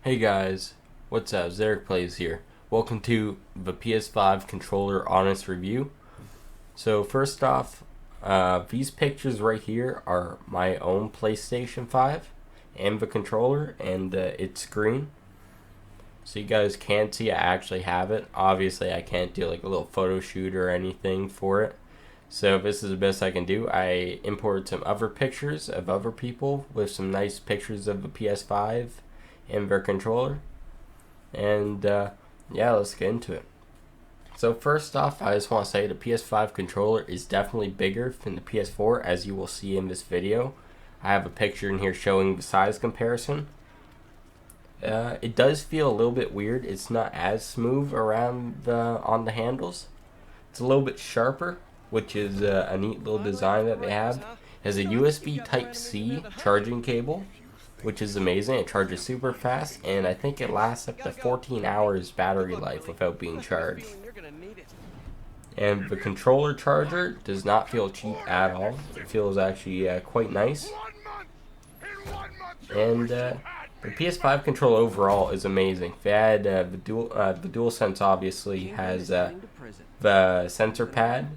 Hey guys, what's up? Zarek Plays here. Welcome to the PS5 Controller Honest Review. So first off, these pictures right here are my own PlayStation 5 and the controller and its screen. So you guys can see I actually have it. Obviously I can't do like a little photo shoot or anything for it. So this is the best I can do. I imported some other pictures of other people with some nice pictures of the PS5 and their controller. And yeah, let's get into it. So first off, I just want to say the PS5 controller is definitely bigger than the PS4, as you will see in this video. I have a picture in here showing the size comparison. It does feel a little bit weird. It's not as smooth around on the handles. It's a little bit sharper, which is a neat little design that they have. It has a USB Type-C charging cable, which is amazing. It charges super fast, and I think it lasts up to 14 hours battery life without being charged. And the controller charger does not feel cheap at all. It feels actually quite nice. And the PS5 controller overall is amazing. They had the DualSense obviously has the sensor pad,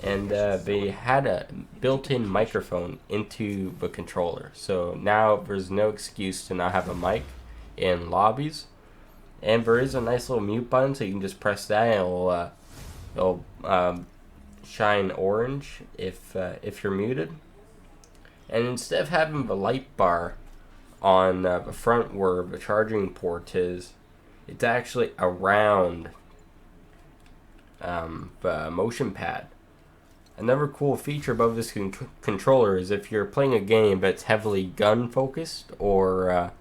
and they had a built-in microphone into the controller, so now there's no excuse to not have a mic in lobbies. And there is a nice little mute button, so you can just press that and it'll shine orange if you're muted. And instead of having the light bar on the front where the charging port is, it's actually around the motion pad. Another cool feature about this controller is if you're playing a game that's heavily gun focused or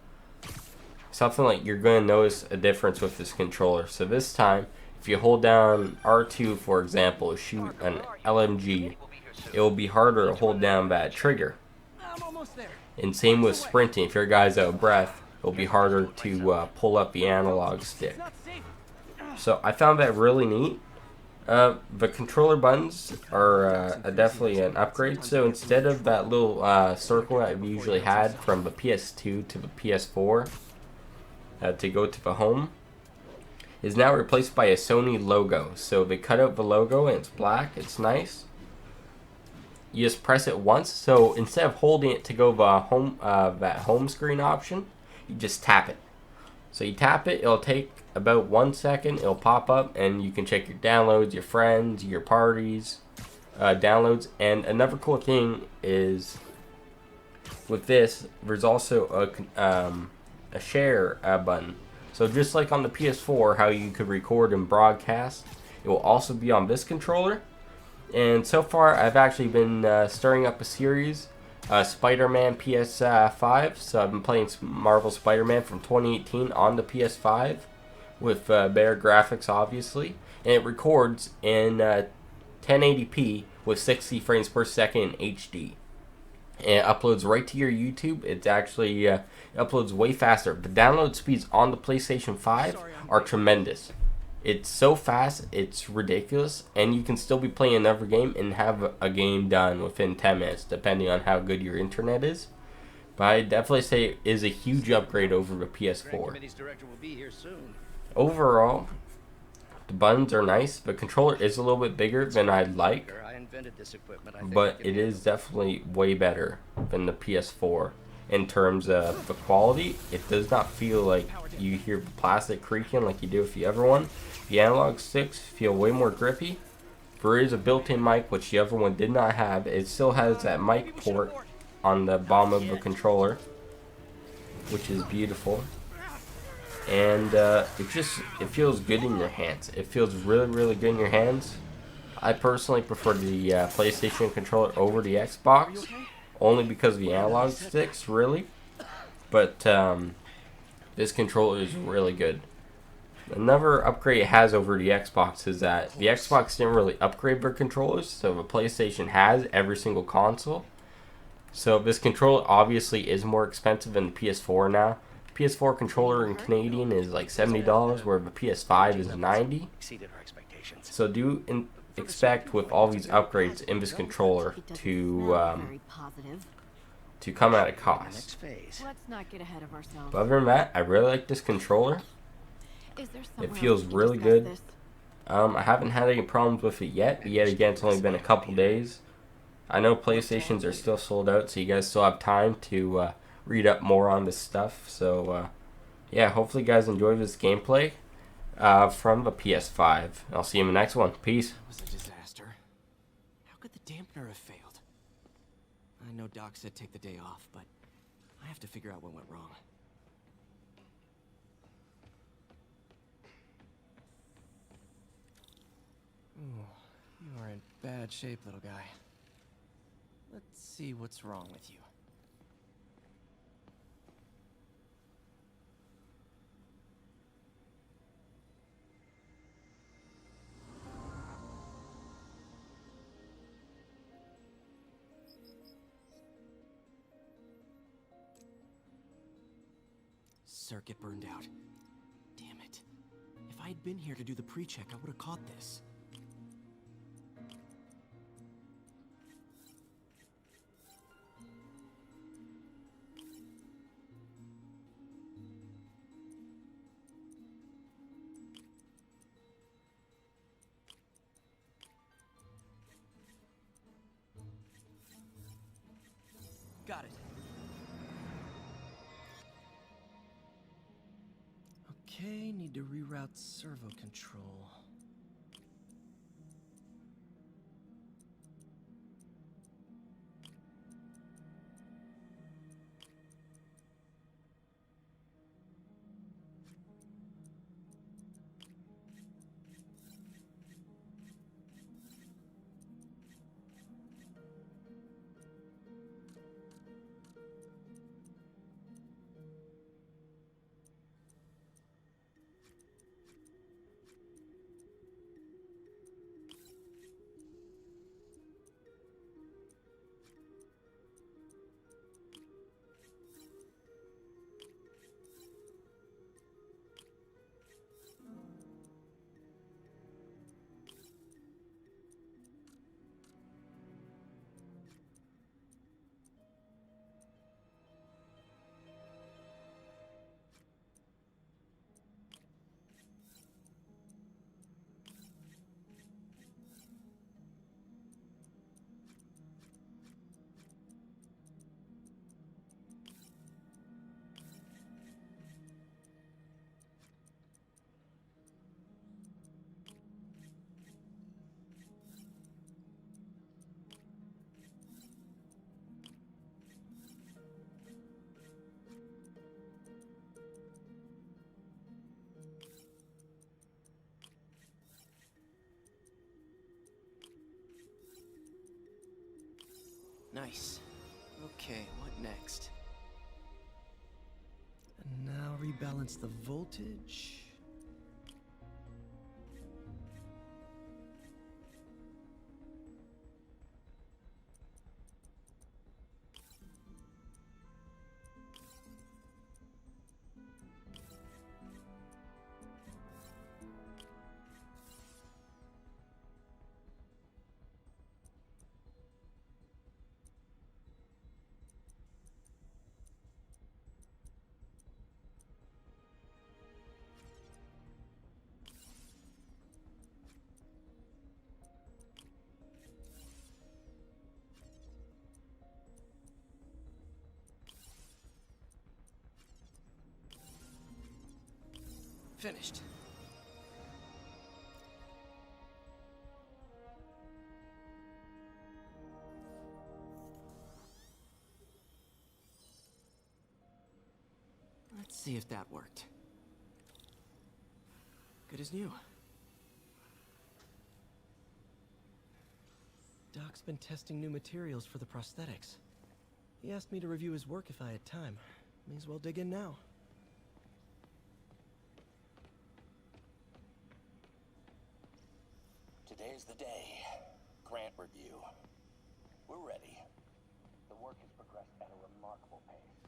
something, like, you're going to notice a difference with this controller. So this time, if you hold down R2 for example to shoot an LMG, it will be harder to hold down that trigger. And same with sprinting. If your guy's out of breath, it'll be harder to pull up the analog stick. So I found that really neat. The controller buttons are definitely an upgrade. So instead of that little circle that we usually had from the PS2 to the PS4 to go to the home, is now replaced by a Sony logo. So they cut out the logo and it's black. It's nice. You just press it once. So instead of holding it to go the home, that home screen option, you just tap it. So you tap it, it'll take about 1 second, it'll pop up, and you can check your downloads, your friends, your parties, downloads. And another cool thing is, with this, there's also a share button. So just like on the PS4, how you could record and broadcast, it will also be on this controller. And so far, I've actually been stirring up a series, Spider-Man PS5. So I've been playing Marvel Spider-Man from 2018 on the PS5 with better graphics, obviously. And it records in 1080p with 60 frames per second in HD. And it uploads right to your YouTube. It's actually uploads way faster. The download speeds on the PlayStation 5 are tremendous. It's so fast, it's ridiculous, and you can still be playing another game and have a game done within 10 minutes, depending on how good your internet is. But I definitely say it is a huge upgrade over the PS4. Overall, the buttons are nice. The controller is a little bit bigger than I'd like, but it is definitely way better than the PS4. In terms of the quality, it does not feel like you hear the plastic creaking like you do with the other one. The analog sticks feel way more grippy. There is a built-in mic, which the other one did not have. It still has that mic port on the bottom of the controller, which is beautiful. And it feels good in your hands. It feels really, really good in your hands. I personally prefer the PlayStation controller over the Xbox, only because of the analog sticks, really. But this controller is really good. Another upgrade it has over the Xbox is that the Xbox didn't really upgrade their controllers, so the PlayStation has every single console. So this controller obviously is more expensive than the PS4 now. PS4 controller in Canadian is like $70, where the PS5 is $90. So do expect with all these upgrades in this controller to to come at a Next cost. phase. Let's not get ahead of ourselves. But other than that, I really like this controller. Is there It somewhere feels we can really discuss good. this? I haven't had any problems with it yet, but yet again, it's only been a couple days. I know PlayStations are still sold out, so you guys still have time to read up more on this stuff. So, yeah, hopefully you guys enjoy this gameplay from the PS5. I'll see you in the next one. Peace. That was a disaster. How could the dampener have failed? I know Doc said take the day off, but I have to figure out what went wrong. Ooh, you are in bad shape, little guy. Let's see what's wrong with you. Circuit burned out. Damn it. If I had been here to do the pre-check, I would have caught this. Got it. Okay, need to reroute servo control. Nice. Okay, what next? And now rebalance the voltage. Finished. Let's see if that worked. Good as new. Doc's been testing new materials for the prosthetics. He asked me to review his work if I had time. May as well dig in now. Today's the day. Grant review. We're ready. The work has progressed at a remarkable pace.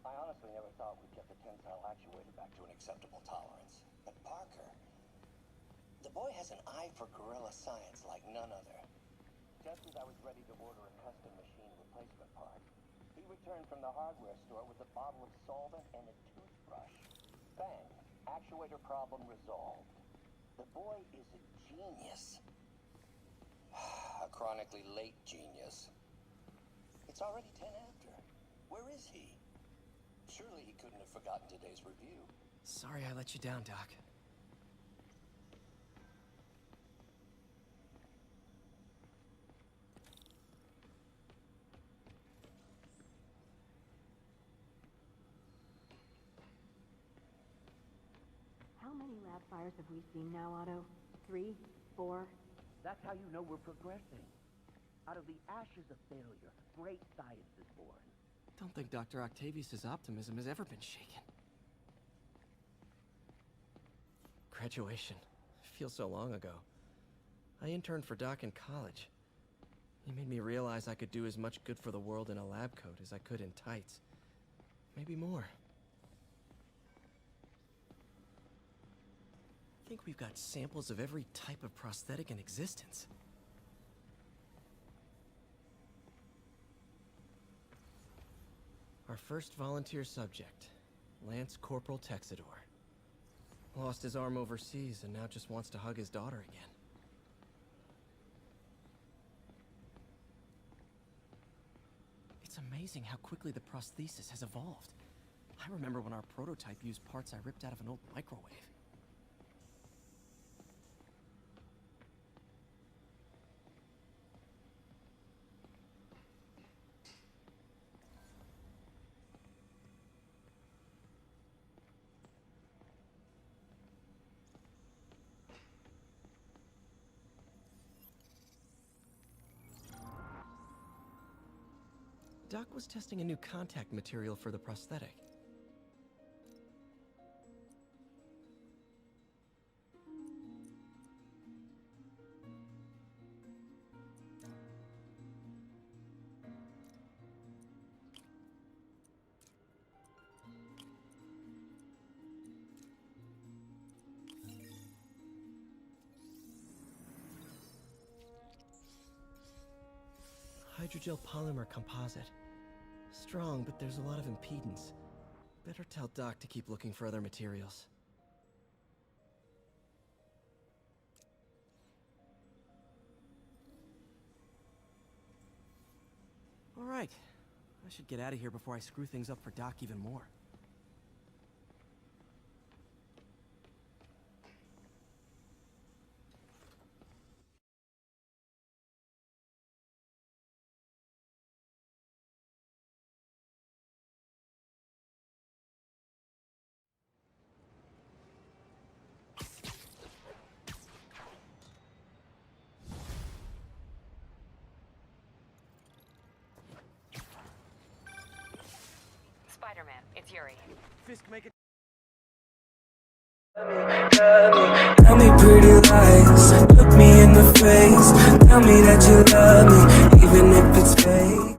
I honestly never thought we'd get the tensile actuator back to an acceptable tolerance. But Parker, the boy has an eye for guerrilla science like none other. Just as I was ready to order a custom machine replacement part, he returned from the hardware store with a bottle of solvent and a toothbrush. Bang. Actuator problem resolved. The boy is a genius. A chronically late genius. It's already 10 after. Where is he? Surely he couldn't have forgotten today's review. Sorry I let you down, Doc. How many lab fires have we seen now, Otto? 3? 4? That's how you know we're progressing. Out of the ashes of failure, great science is born. Don't think Dr. Octavius's optimism has ever been shaken. Graduation. Feels so long ago. I interned for Doc in college. He made me realize I could do as much good for the world in a lab coat as I could in tights. Maybe more. I think we've got samples of every type of prosthetic in existence. Our first volunteer subject, Lance Corporal Texador. Lost his arm overseas and now just wants to hug his daughter again. It's amazing how quickly the prosthesis has evolved. I remember when our prototype used parts I ripped out of an old microwave. Doc was testing a new contact material for the prosthetic. Hydrogel polymer composite. Strong, but there's a lot of impedance. Better tell Doc to keep looking for other materials. All right. I should get out of here before I screw things up for Doc even more. Spider-Man, it's Yuri. Fisk, make it. Tell me pretty lies, look me in the face. Tell me that you love me, even if it's fake.